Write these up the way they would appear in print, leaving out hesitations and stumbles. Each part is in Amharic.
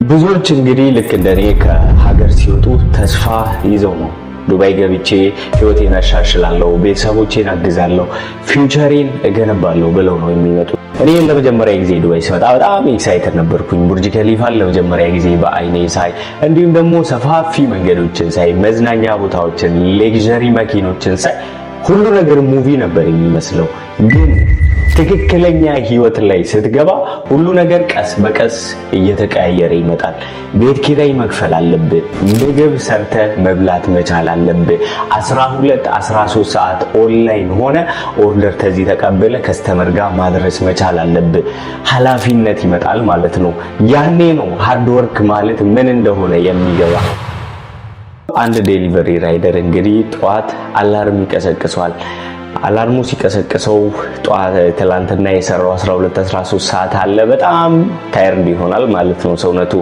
ብዙዎች እንግዲህ ልክ እንደኔ ከሀገር ሲወጡ ተስፋ ይዘው ነው ዱባይ ገብቼ ህይወቴን አሻሽላለሁ፣ ቤተሰቦቼን አግዛለሁ፣ ፊውቸሬን እገነባለሁ ብለው ነው የሚመጡ። እኔ ለመጀመሪያ ጊዜ ዱባይ ስመጣ በጣም ኤክሳይትድ ነበርኩኝ። ቡርጅ ከሊፋን ለመጀመሪያ ጊዜ በአይኔ ሳይ፣ እንዲሁም ደግሞ ሰፋፊ መንገዶችን ሳይ፣ መዝናኛ ቦታዎችን፣ ሌክዠሪ መኪኖችን ሳይ ሁሉ ነገር ሙቪ ነበር የሚመስለው። ግን ትክክለኛ ህይወት ላይ ስትገባ ሁሉ ነገር ቀስ በቀስ እየተቀያየረ ይመጣል። ቤት ኪራይ መክፈል አለብህ፣ ምግብ ሰርተህ መብላት መቻል አለብህ። 13 ሰዓት ኦንላይን ሆነ ኦርደር ተዚህ ተቀበለ ከስተመር ጋር ማድረስ መቻል አለብህ። ኃላፊነት ይመጣል ማለት ነው። ያኔ ነው ሃርድ ወርክ ማለት ምን እንደሆነ የሚገባ። አንድ ዴሊቨሪ ራይደር እንግዲህ ጠዋት አላርም ይቀሰቅሰዋል። አላርሙ ሲቀሰቅሰው ጠዋት ትላንትና የሰራው 13 ሰዓት አለ። በጣም ታየርድ ይሆናል ማለት ነው ሰውነቱ።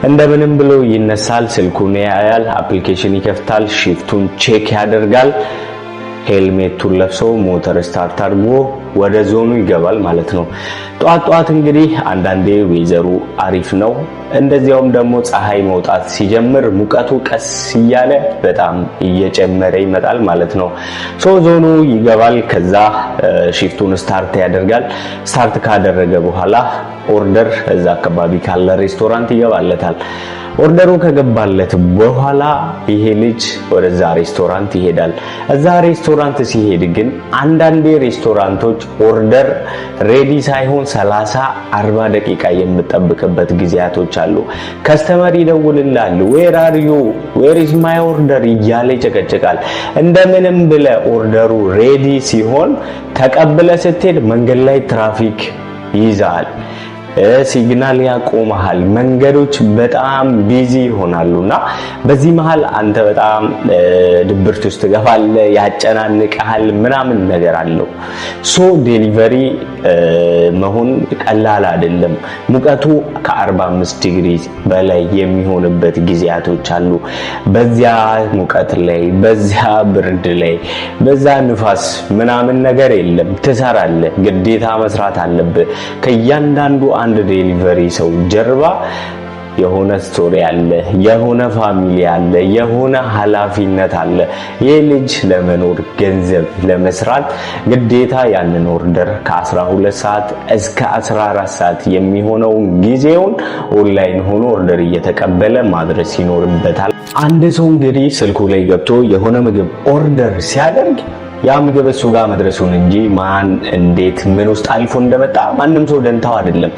እንደምንም ብሎ ይነሳል፣ ስልኩን ያያል፣ አፕሊኬሽን ይከፍታል፣ ሺፍቱን ቼክ ያደርጋል፣ ሄልሜቱን ለብሶ ሞተር ስታርት አድርጎ ወደ ዞኑ ይገባል ማለት ነው። ጧት እንግዲህ አንዳንዴ ዌዘሩ አሪፍ ነው፣ እንደዚያውም ደግሞ ፀሐይ መውጣት ሲጀምር ሙቀቱ ቀስ እያለ በጣም እየጨመረ ይመጣል ማለት ነው። ዞኑ ይገባል። ከዛ ሺፍቱን ስታርት ያደርጋል። ስታርት ካደረገ በኋላ ኦርደር እዛ አካባቢ ካለ ሬስቶራንት ይገባለታል። ኦርደሩ ከገባለት በኋላ ይሄ ልጅ ወደዛ ሬስቶራንት ይሄዳል። እዛ ሬስቶራንት ሲሄድ ግን አንዳንዴ ሬስቶራንቶች ኦርደር ሬዲ ሳይሆን 30-40 ደቂቃ የምጠብቅበት ጊዜያቶች አሉ። ከስተመር ይደውልላል፣ ዌር አር ዩ ዌር ኢዝ ማይ ኦርደር እያለ ይጨቀጭቃል። እንደምንም ብለ ኦርደሩ ሬዲ ሲሆን ተቀብለ ስትሄድ መንገድ ላይ ትራፊክ ይይዛል፣ ሲግናል ያቆማል፣ መንገዶች በጣም ቢዚ ይሆናሉና በዚህ መሃል አንተ በጣም ድብርት ውስጥ ትገባለህ፣ ያጨናንቃል፣ ምናምን ነገር አለው። ዴሊቨሪ መሆን ቀላል አይደለም። ሙቀቱ ከ45 ዲግሪ በላይ የሚሆንበት ጊዜያቶች አሉ። በዚያ ሙቀት ላይ፣ በዚያ ብርድ ላይ፣ በዛ ንፋስ ምናምን ነገር የለም። ትሰራለህ፣ ግዴታ መስራት አለብህ። ከእያንዳንዱ አንድ ዴሊቨሪ ሰው ጀርባ የሆነ ስቶሪ አለ፣ የሆነ ፋሚሊ አለ፣ የሆነ ኃላፊነት አለ። ይህ ልጅ ለመኖር ገንዘብ ለመስራት ግዴታ ያንን ኦርደር ከ12 ሰዓት እስከ 14 ሰዓት የሚሆነውን ጊዜውን ኦንላይን ሆኖ ኦርደር እየተቀበለ ማድረስ ይኖርበታል። አንድ ሰው እንግዲህ ስልኩ ላይ ገብቶ የሆነ ምግብ ኦርደር ሲያደርግ ያ ምግብ እሱ ጋር መድረሱን እንጂ ማን እንዴት ምን ውስጥ አልፎ እንደመጣ ማንም ሰው ደንታው አይደለም።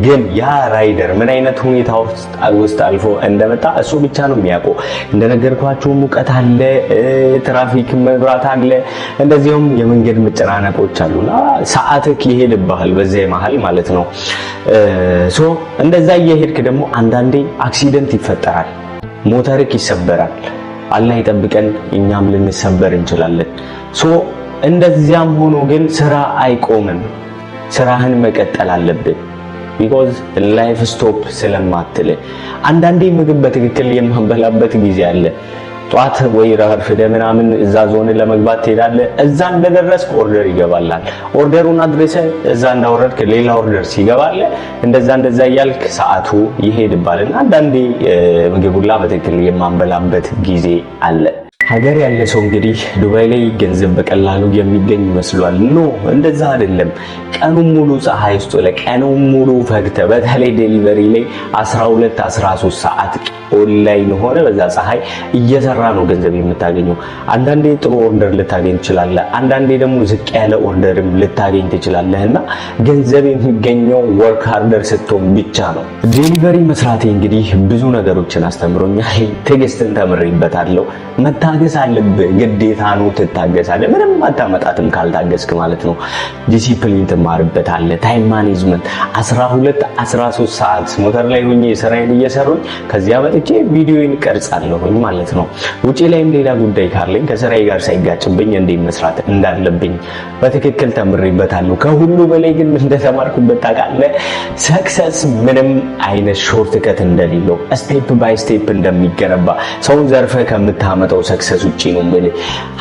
ግን ያ ራይደር ምን አይነት ሁኔታ ውስጥ አልፎ እንደመጣ እሱ ብቻ ነው የሚያውቀው። እንደነገርኳችሁ ሙቀት አለ፣ ትራፊክ መብራት አለ፣ እንደዚሁም የመንገድ መጨናነቆች አሉና ሰዓትክ ይሄድብሃል በዚህ መሃል ማለት ነው። እንደዛ እየሄድክ ደግሞ አንዳንዴ አክሲደንት ይፈጠራል፣ ሞተርክ ይሰበራል። አላህ ይጠብቀን፣ እኛም ልንሰበር እንችላለን። እንደዚያም ሆኖ ግን ስራ አይቆምም። ስራህን መቀጠል አለብን። ቢኮዝ ላይፍ ስቶፕ ስለማትል አንዳንዴ ምግብ በትክክል የማንበላበት ጊዜ አለ። ጧት ወይ ረፍደ ምናምን እዛ ዞን ለመግባት ትሄዳለህ። እዛ እንደደረስክ ኦርደር ይገባላል። ኦርደሩን አድርሰ እዛ እንዳወረድክ ሌላ ኦርደር ሲገባለ እንደዛ እያልክ ሰዓቱ ይሄድባልና አንዳንዴ ምግቡላ በትክክል የማንበላበት ጊዜ አለ። ሀገር ያለ ሰው እንግዲህ ዱባይ ላይ ገንዘብ በቀላሉ የሚገኝ ይመስሏል። ኖ እንደዛ አይደለም። ቀኑን ሙሉ ፀሐይ ውስጥ ለቀኑን ሙሉ ፈግተ በተለይ ዴሊቨሪ ላይ 12-13 ሰዓት ኦንላይን ሆነ በዛ ፀሐይ እየሰራ ነው ገንዘብ የምታገኘው። አንዳንዴ ጥሩ ኦርደር ልታገኝ ትችላለህ፣ አንዳንዴ ደግሞ ዝቅ ያለ ኦርደርም ልታገኝ ትችላለህና ገንዘብ የሚገኘው ወርክ ሃርደር ስትሆን ብቻ ነው። ዴሊቨሪ መስራቴ እንግዲህ ብዙ ነገሮችን አስተምሮኛል። ትዕግስትን ተምሬበታለሁ። መታገስ አለብህ፣ ግዴታ ነው። ትታገሳለህ። ምንም አታመጣትም ካልታገስክ ማለት ነው። ዲሲፕሊን ትማርበታለህ። ታይም ማኔጅመንት 12-13 ሰዓት ሞተር ላይ ሆኜ ስራዬን እየሰሩኝ ከዚያ መጥቼ ቪዲዮን ቀርጻለሁ ማለት ነው። ውጪ ላይም ሌላ ጉዳይ ካለኝ ከስራዬ ጋር ሳይጋጭብኝ እንዴት መስራት እንዳለብኝ በትክክል ተምሬበታለሁ። ከሁሉ በላይ ግን እንደተማርኩበት ታውቃለህ፣ ሰክሰስ ምንም አይነት ሾርት ከት እንደሌለው ስቴፕ ባይ ስቴፕ እንደሚገነባ ሰውን ዘርፈ ከምታመጣው ሰክሰስ ከመክሰስ ውጪ ነው።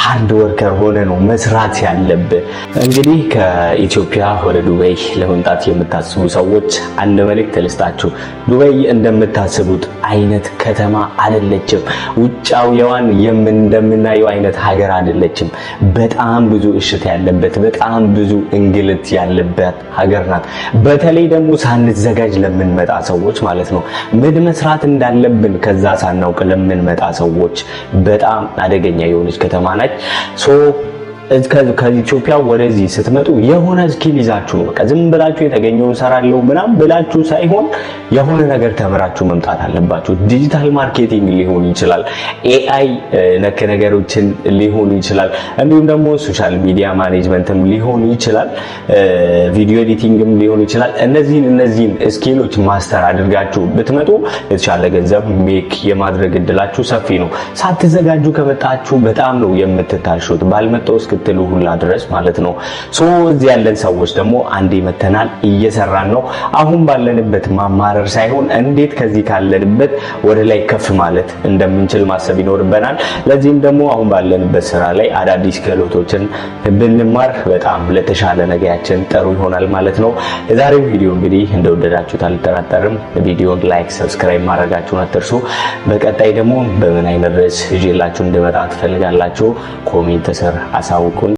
ሃርድ ወርከር ሆነ ነው መስራት ያለብህ። እንግዲህ ከኢትዮጵያ ወደ ዱባይ ለመምጣት የምታስቡ ሰዎች አንድ መልእክት ልስጣችሁ። ዱባይ እንደምታስቡት አይነት ከተማ አይደለችም። ውጫዊዋን እንደምናየው አይነት ሀገር አይደለችም። በጣም ብዙ እሽት ያለበት፣ በጣም ብዙ እንግልት ያለበት ሀገር ናት። በተለይ ደግሞ ሳንዘጋጅ ለምንመጣ ሰዎች ማለት ነው፣ ምን መስራት እንዳለብን ከዛ ሳናውቅ ለምንመጣ ሰዎች በጣም አደገኛ የሆነች ከተማ ናት። ከኢትዮጵያ ወደዚህ ስትመጡ የሆነ ስኪል ይዛችሁ በቃ ዝም ብላችሁ የተገኘውን ሰራለሁ ምናምን ብላችሁ ሳይሆን የሆነ ነገር ተምራችሁ መምጣት አለባችሁ። ዲጂታል ማርኬቲንግ ሊሆን ይችላል፣ ኤአይ ነክ ነገሮችን ሊሆን ይችላል፣ እንዲሁም ደግሞ ሶሻል ሚዲያ ማኔጅመንትም ሊሆን ይችላል፣ ቪዲዮ ኤዲቲንግም ሊሆን ይችላል። እነዚህን ስኪሎች ማስተር አድርጋችሁ ብትመጡ የተሻለ ገንዘብ ሜክ የማድረግ እድላችሁ ሰፊ ነው። ሳትዘጋጁ ከመጣችሁ በጣም ነው የምትታሹት። ባልመጣው ትሉ ሁላ ድረስ ማለት ነው። እዚህ ያለን ሰዎች ደግሞ አንዴ መተናል፣ እየሰራን ነው። አሁን ባለንበት ማማረር ሳይሆን እንዴት ከዚህ ካለንበት ወደ ላይ ከፍ ማለት እንደምንችል ማሰብ ይኖርብናል። ለዚህም ደግሞ አሁን ባለንበት ስራ ላይ አዳዲስ ክህሎቶችን ብንማር በጣም ለተሻለ ነገያችን ጥሩ ይሆናል ማለት ነው። የዛሬው ቪዲዮ እንግዲህ እንደወደዳችሁት አልጠራጠርም። ቪዲዮን ላይክ፣ ሰብስክራይብ ማድረጋችሁን አትርሱ። በቀጣይ ደግሞ በምን አይነት ርዕስ ይዤላችሁ እንደመጣ ትፈልጋላችሁ? ኮሜንት ስር አሳውቁኝ።